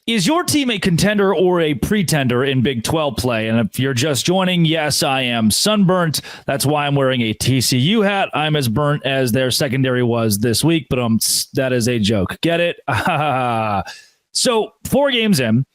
Is your team a contender or a pretender in Big 12 play? And if you're just joining, yes, I am sunburnt. That's why I'm wearing a TCU hat. I'm as burnt as their secondary was this week, but that is a joke. Get it? So 4 games in,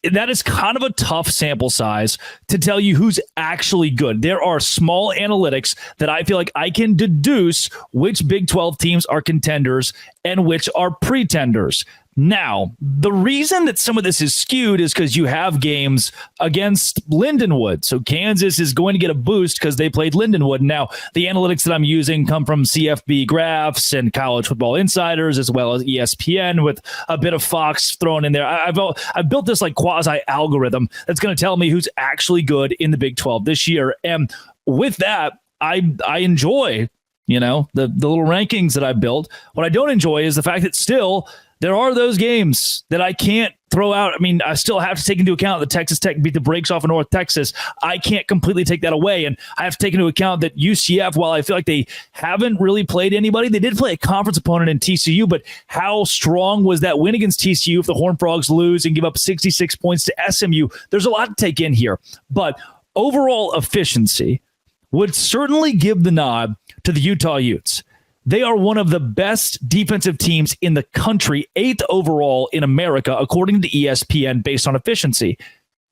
that is kind of a tough sample size to tell you who's actually good. There are small analytics that I feel like I can deduce which Big 12 teams are contenders and which are pretenders. Now, the reason that some of this is skewed is because you have games against Lindenwood. So Kansas is going to get a boost because they played Lindenwood. Now, the analytics that I'm using come from CFB graphs and College Football Insiders, as well as ESPN, with a bit of Fox thrown in there. I've built this like quasi algorithm that's going to tell me who's actually good in the Big 12 this year. And with that, I enjoy, the little rankings that I built. What I don't enjoy is the fact that still there are those games that I can't throw out. I mean, I still have to take into account that Texas Tech beat the brakes off of North Texas. I can't completely take that away. And I have to take into account that UCF, while I feel like they haven't really played anybody, they did play a conference opponent in TCU, but how strong was that win against TCU if the Horned Frogs lose and give up 66 points to SMU? There's a lot to take in here. But overall efficiency would certainly give the nod to the Utah Utes. They are one of the best defensive teams in the country, 8th overall in America, according to ESPN, based on efficiency.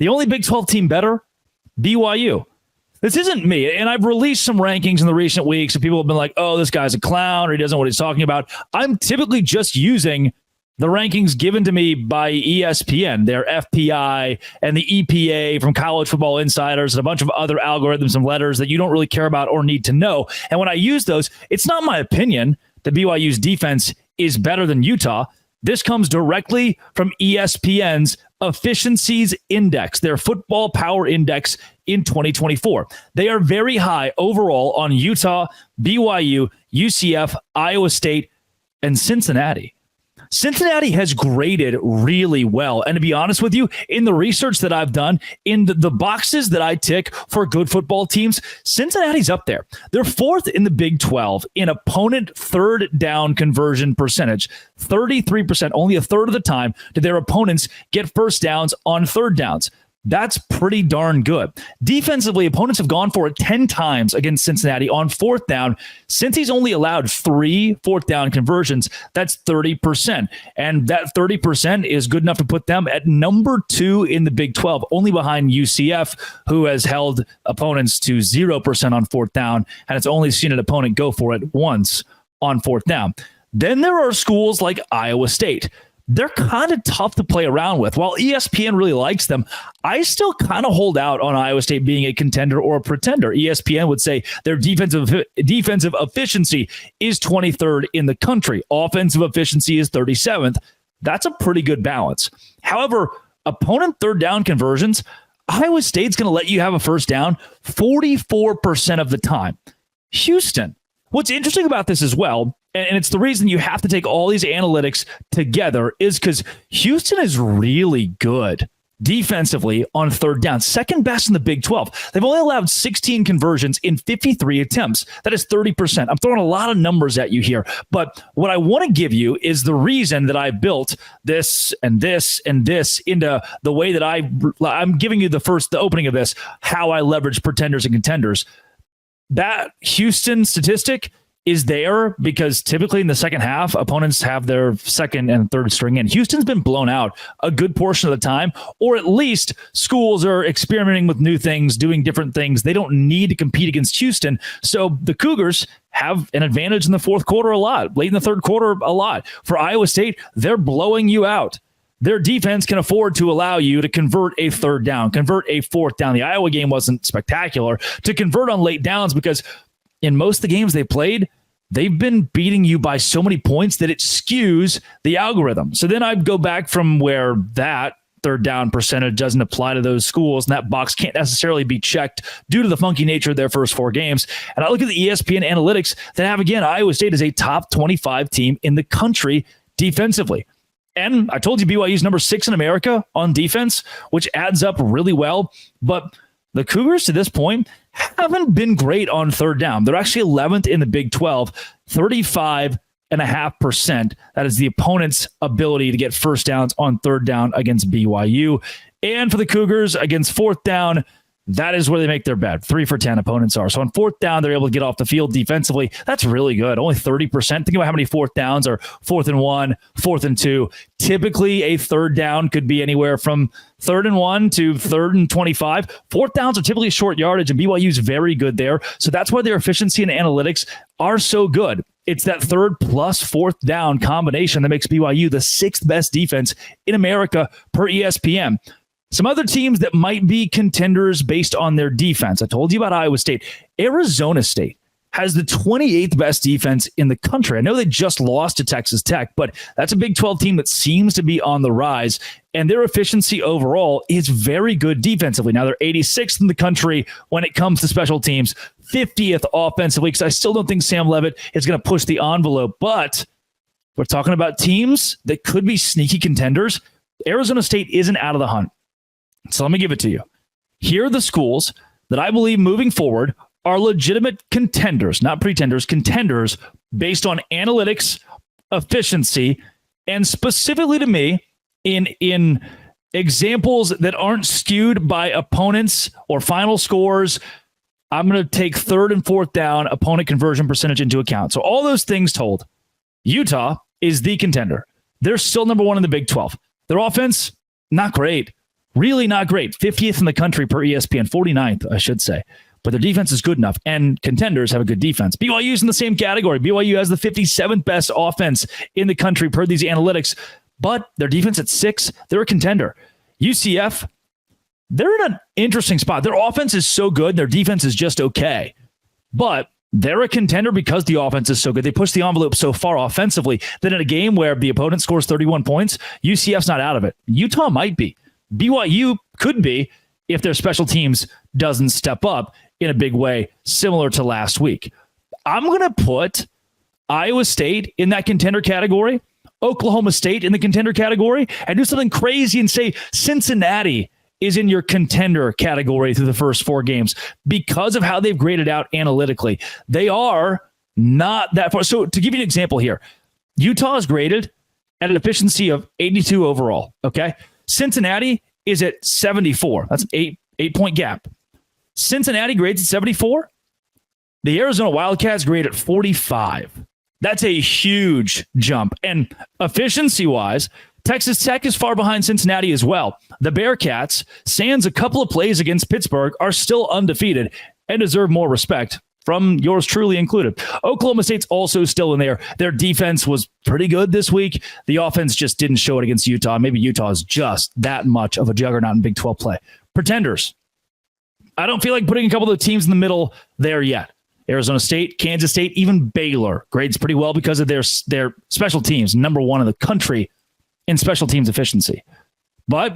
The only Big 12 team better, BYU. This isn't me, and I've released some rankings in the recent weeks, and people have been like, oh, this guy's a clown, or he doesn't know what he's talking about. I'm typically just using the rankings given to me by ESPN, their FPI and the EPA from College Football Insiders and a bunch of other algorithms and letters that you don't really care about or need to know. And when I use those, it's not my opinion that BYU's defense is better than Utah. This comes directly from ESPN's efficiencies index, their football power index in 2024. They are very high overall on Utah, BYU, UCF, Iowa State, and Cincinnati. Cincinnati has graded really well. And to be honest with you, in the research that I've done, in the boxes that I tick for good football teams, Cincinnati's up there. They're 4th in the Big 12 in opponent third down conversion percentage. 33%, only a third of the time do their opponents get first downs on third downs. That's pretty darn good. Defensively, opponents have gone for it 10 times against Cincinnati on 4th down. Since he's only allowed 3 4th down conversions, that's 30%. And that 30% is good enough to put them at number 2 in the Big 12, only behind UCF, who has held opponents to 0% on 4th down, and it's only seen an opponent go for it once on 4th down. Then there are schools like Iowa State. They're kind of tough to play around with. While ESPN really likes them, I still kind of hold out on Iowa State being a contender or a pretender. ESPN would say their defensive efficiency is 23rd in the country. Offensive efficiency is 37th. That's a pretty good balance. However, opponent third down conversions, Iowa State's going to let you have a first down 44% of the time. Houston. What's interesting about this as well, and it's the reason you have to take all these analytics together, is because Houston is really good defensively on third down. Second best in the Big 12. They've only allowed 16 conversions in 53 attempts. That is 30%. I'm throwing a lot of numbers at you here, but what I want to give you is the reason that I built this and this and this into the way that I'm giving you the opening of this, how I leverage pretenders and contenders. That Houston statistic is there because typically in the second half, opponents have their second and third string in. Houston's been blown out a good portion of the time, or at least schools are experimenting with new things, doing different things. They don't need to compete against Houston. So the Cougars have an advantage in the fourth quarter a lot, late in the third quarter a lot. For Iowa State, they're blowing you out. Their defense can afford to allow you to convert a third down, convert a fourth down. The Iowa game wasn't spectacular to convert on late downs because in most of the games they played, they've been beating you by so many points that it skews the algorithm. So then I'd go back from where that third down percentage doesn't apply to those schools, and that box can't necessarily be checked due to the funky nature of their first 4 games. And I look at the ESPN analytics that have, again, Iowa State as a top 25 team in the country defensively. And I told you BYU's number 6 in America on defense, which adds up really well. But the Cougars to this point haven't been great on third down. They're actually 11th in the Big 12, 35 38.5%. That is the opponent's ability to get first downs on third down against BYU. And for the Cougars against fourth down, that is where they make their bet. 3 for 10 opponents are. So on fourth down, they're able to get off the field defensively. That's really good. Only 30%. Think about how many fourth downs are 4th and 1, 4th and 2. Typically, a third down could be anywhere from 3rd and 1 to 3rd and 25. Fourth downs are typically short yardage, and BYU is very good there. So that's why their efficiency and analytics are so good. It's that third plus fourth down combination that makes BYU the 6th best defense in America per ESPN. Some other teams that might be contenders based on their defense. I told you about Iowa State. Arizona State has the 28th best defense in the country. I know they just lost to Texas Tech, but that's a Big 12 team that seems to be on the rise, and their efficiency overall is very good defensively. Now, they're 86th in the country when it comes to special teams, 50th offensively, because I still don't think Sam Leavitt is going to push the envelope, but we're talking about teams that could be sneaky contenders. Arizona State isn't out of the hunt. So let me give it to you. Here are the schools that I believe moving forward are legitimate contenders, not pretenders, contenders based on analytics, efficiency, and specifically to me in examples that aren't skewed by opponents or final scores. I'm going to take third and fourth down opponent conversion percentage into account. So all those things told, Utah is the contender. They're still number 1 in the Big 12. Their offense, not great. Really not great. 50th in the country per ESPN, 49th, I should say. But their defense is good enough, and contenders have a good defense. BYU's in the same category. BYU has the 57th best offense in the country per these analytics, but their defense at 6, they're a contender. UCF, they're in an interesting spot. Their offense is so good, their defense is just okay. But they're a contender because the offense is so good. They push the envelope so far offensively that in a game where the opponent scores 31 points, UCF's not out of it. Utah might be. BYU could be if their special teams doesn't step up in a big way, similar to last week. I'm going to put Iowa State in that contender category, Oklahoma State in the contender category, and do something crazy and say Cincinnati is in your contender category through the first 4 games because of how they've graded out analytically. They are not that far. So to give you an example here, Utah is graded at an efficiency of 82 overall, okay? Cincinnati is at 74. That's an 8-point gap. Cincinnati grades at 74. The Arizona Wildcats grade at 45. That's a huge jump. And efficiency-wise, Texas Tech is far behind Cincinnati as well. The Bearcats, sans a couple of plays against Pittsburgh, are still undefeated and deserve more respect from yours truly included. Oklahoma State's also still in there. Their defense was pretty good this week. The offense just didn't show it against Utah. Maybe Utah is just that much of a juggernaut in Big 12 play. Pretenders. I don't feel like putting a couple of the teams in the middle there yet. Arizona State, Kansas State, even Baylor grades pretty well because of their special teams, number 1 in the country in special teams efficiency. But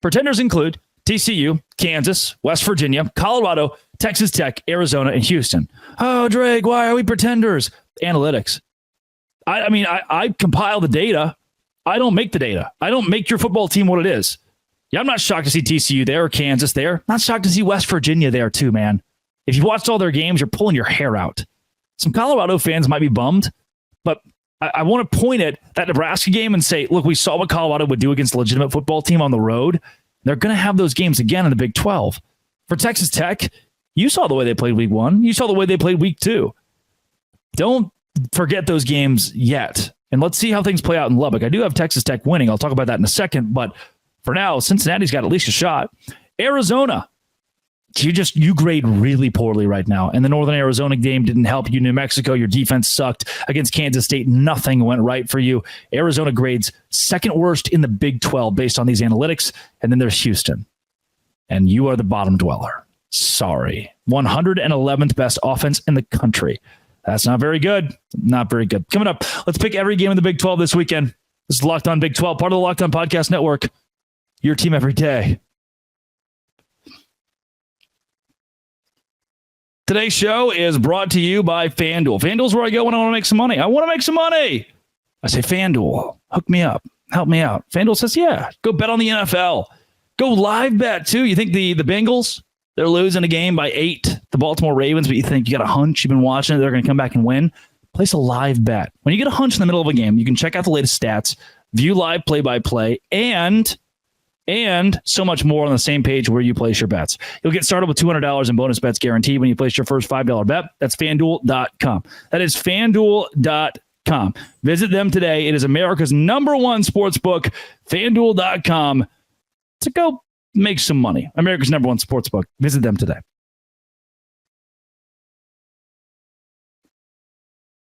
pretenders include TCU, Kansas, West Virginia, Colorado, Texas Tech, Arizona, and Houston. Oh, Drake, why are we pretenders? Analytics. I compile the data. I don't make the data. I don't make your football team what it is. Yeah, I'm not shocked to see TCU there or Kansas there. Not shocked to see West Virginia there too, man. If you've watched all their games, you're pulling your hair out. Some Colorado fans might be bummed, but I want to point at that Nebraska game and say, look, we saw what Colorado would do against a legitimate football team on the road. They're going to have those games again in the Big 12. For Texas Tech, you saw the way they played week 1. You saw the way they played week 2. Don't forget those games yet. And let's see how things play out in Lubbock. I do have Texas Tech winning. I'll talk about that in a second. But for now, Cincinnati's got at least a shot. Arizona, you grade really poorly right now. And the Northern Arizona game didn't help you. New Mexico, your defense sucked. Against Kansas State, nothing went right for you. Arizona grades second worst in the Big 12 based on these analytics. And then there's Houston. And you are the bottom dweller. Sorry. 111th best offense in the country. That's not very good. Not very good. Coming up, let's pick every game in the Big 12 this weekend. This is Locked On Big 12, part of the Locked On Podcast Network. Your team every day. Today's show is brought to you by FanDuel. FanDuel's where I go when I want to make some money. I want to make some money. I say, FanDuel, hook me up. Help me out. FanDuel says, yeah, go bet on the NFL. Go live bet, too. You think the Bengals, they're losing a game by 8, the Baltimore Ravens, but you think you got a hunch, you've been watching it, they're going to come back and win. place a live bet. When you get a hunch in the middle of a game, you can check out the latest stats, view live play-by-play, and so much more on the same page where you place your bets. You'll get started with $200 in bonus bets guaranteed when you place your first $5 bet. That's FanDuel.com. That is FanDuel.com. Visit them today. It is America's #1 sports book, FanDuel.com. To go make some money. America's #1 sports book. Visit them today.